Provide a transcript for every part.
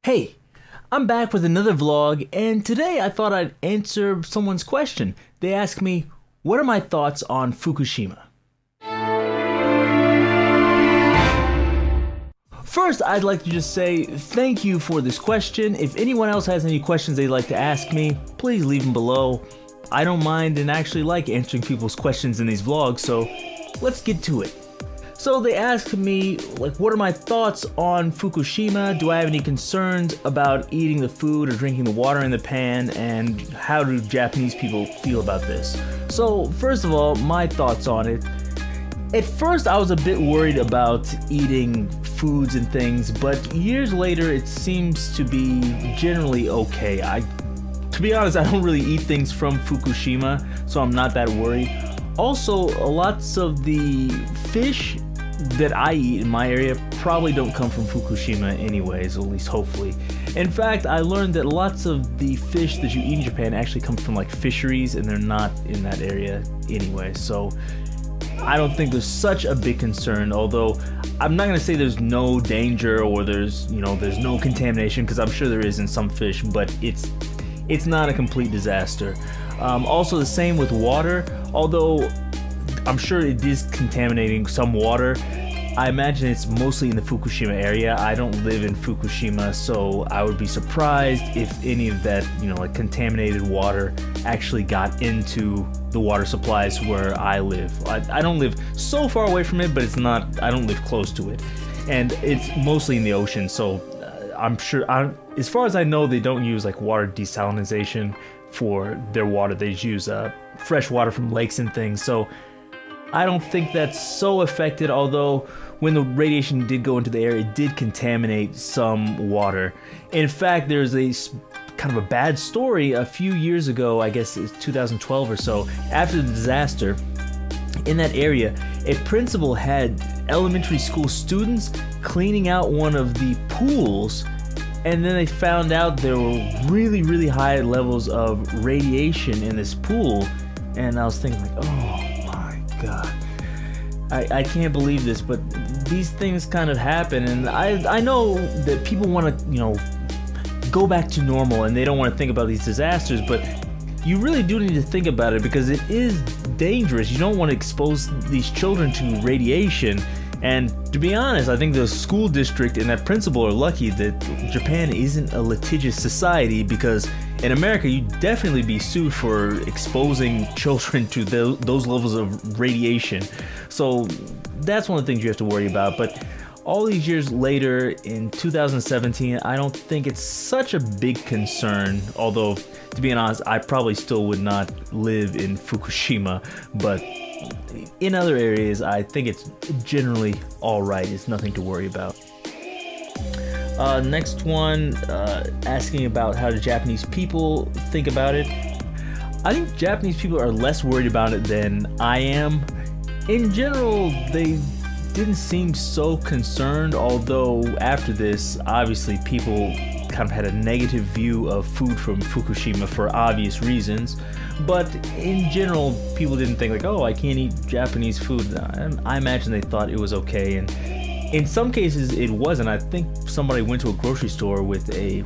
Hey, I'm back with another vlog, and today I thought I'd answer someone's question. They asked me, what are my thoughts on Fukushima? First, I'd like to just say thank you for this question. If anyone else has any questions they'd like to ask me, please leave them below. I don't mind and actually like answering people's questions in these vlogs, so let's get to it. So they asked me, what are my thoughts on Fukushima? Do I have any concerns about eating the food or drinking the water in the pan? And how do Japanese people feel about this? So first of all, my thoughts on it. At first I was a bit worried about eating foods and things, but years later it seems to be generally okay. To be honest, I don't really eat things from Fukushima, so I'm not that worried. Also, lots of the fish that I eat in my area probably don't come from Fukushima anyways, at least hopefully. In fact, I learned that lots of the fish that you eat in Japan actually come from like fisheries, and they're not in that area anyway, so I don't think there's such a big concern, although I'm not gonna say there's no danger or there's no contamination, because I'm sure there is in some fish, but it's not a complete disaster. Also the same with water, although I'm sure it is contaminating some water. I imagine it's mostly in the Fukushima area. I don't live in Fukushima, so I would be surprised if any of that, contaminated water actually got into the water supplies where I live. I don't live so far away from it, but I don't live close to it. And it's mostly in the ocean, so I'm sure, as far as I know, they don't use water desalination for their water. They just use fresh water from lakes and things, so I don't think that's so affected, although when the radiation did go into the air, it did contaminate some water. In fact, there's a kind of a bad story a few years ago, I guess it's 2012 or so, after the disaster. In that area, a principal had elementary school students cleaning out one of the pools, and then they found out there were really, really high levels of radiation in this pool, and I was thinking oh God, I can't believe this, but these things kind of happen, and I know that people want to, go back to normal, and they don't want to think about these disasters, but you really do need to think about it because it is dangerous. You don't want to expose these children to radiation. And to be honest, I think the school district and that principal are lucky that Japan isn't a litigious society, because in America you'd definitely be sued for exposing children to those levels of radiation. So that's one of the things you have to worry about. But all these years later, in 2017, I don't think it's such a big concern, although to be honest, I probably still would not live in Fukushima, but in other areas, I think it's generally alright. It's nothing to worry about. Next one, asking about how the Japanese people think about it. I think Japanese people are less worried about it than I am. In general, they didn't seem so concerned, although after this, obviously people kind of had a negative view of food from Fukushima for obvious reasons. But in general, people didn't think oh, I can't eat Japanese food. I imagine they thought it was okay, and in some cases it wasn't. I think somebody went to a grocery store with a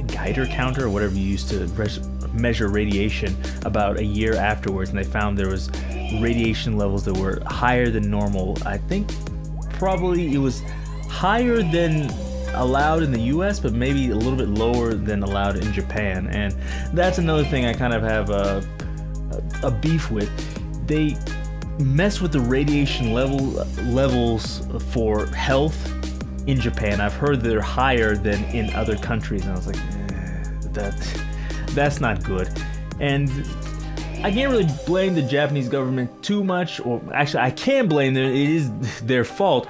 Geiger counter or whatever you use to measure radiation about a year afterwards, and they found there was radiation levels that were higher than normal. I think probably it was higher than allowed in the US, but maybe a little bit lower than allowed in Japan. And that's another thing I kind of have a beef with. They mess with the radiation levels for health in Japan. I've heard they're higher than in other countries, and I was that's not good. And I can't really blame the Japanese government too much, or actually I can blame them, it is their fault,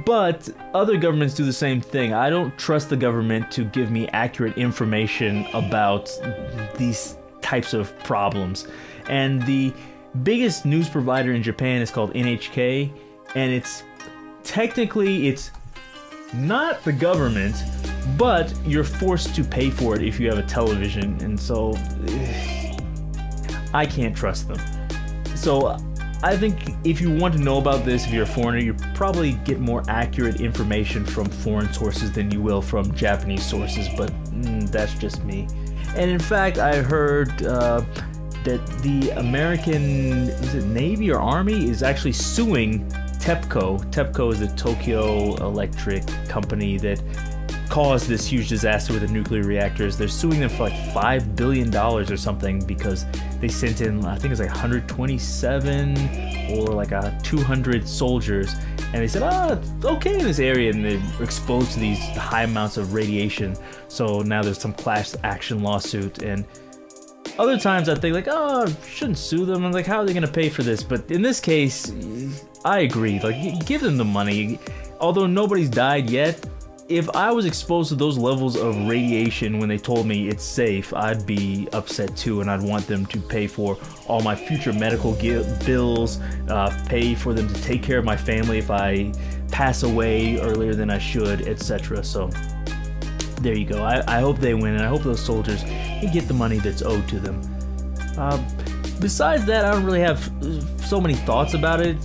but other governments do the same thing. I don't trust the government to give me accurate information about these types of problems. And the biggest news provider in Japan is called NHK, and it's not the government, but you're forced to pay for it if you have a television, and so I can't trust them. So I think if you want to know about this, if you're a foreigner, you probably get more accurate information from foreign sources than you will from Japanese sources, but that's just me. And in fact, I heard that the American, is it Navy or Army, is actually suing TEPCO. TEPCO is the Tokyo Electric company that caused this huge disaster with the nuclear reactors. They're suing them for like $5 billion or something because they sent in, I think it was like 127 or like 200 soldiers, and they said, it's okay in this area, and they're exposed to these high amounts of radiation. So now there's some class action lawsuit. And other times I think like, shouldn't sue them. I'm like, how are they gonna pay for this? But in this case, I agree. Like, give them the money. Although nobody's died yet, if I was exposed to those levels of radiation when they told me it's safe, I'd be upset too, and I'd want them to pay for all my future medical bills, pay for them to take care of my family if I pass away earlier than I should, etc. So there you go. I hope they win, and I hope those soldiers can get the money that's owed to them. Besides that, I don't really have so many thoughts about it.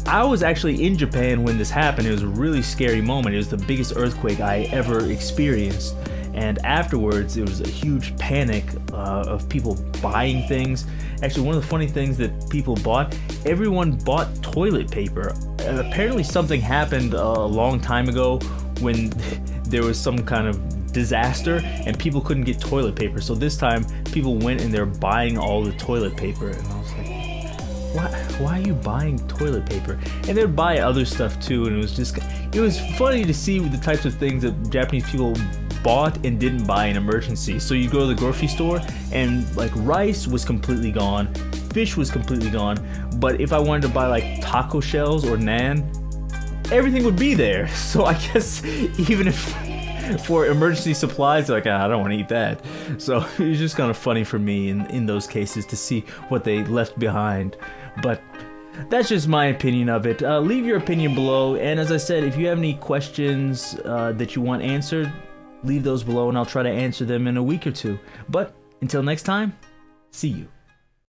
I was actually in Japan when this happened. It was a really scary moment. It was the biggest earthquake I ever experienced. And afterwards, it was a huge panic of people buying things. Actually, one of the funny things that people bought, everyone bought toilet paper. And apparently something happened a long time ago when there was some kind of disaster and people couldn't get toilet paper. So this time people went and they're buying all the toilet paper, and I was like, why are you buying toilet paper? And they'd buy other stuff too, and it was funny to see the types of things that Japanese people bought and didn't buy in emergency. So you go to the grocery store and like rice was completely gone, fish was completely gone, but if I wanted to buy like taco shells or naan, everything would be there. So I guess even if for emergency supplies, like, I don't want to eat that. So it was just kind of funny for me in those cases to see what they left behind. But that's just my opinion of it. Leave your opinion below, and as I said, if you have any questions that you want answered, leave those below and I'll try to answer them in a week or two. But until next time, see you.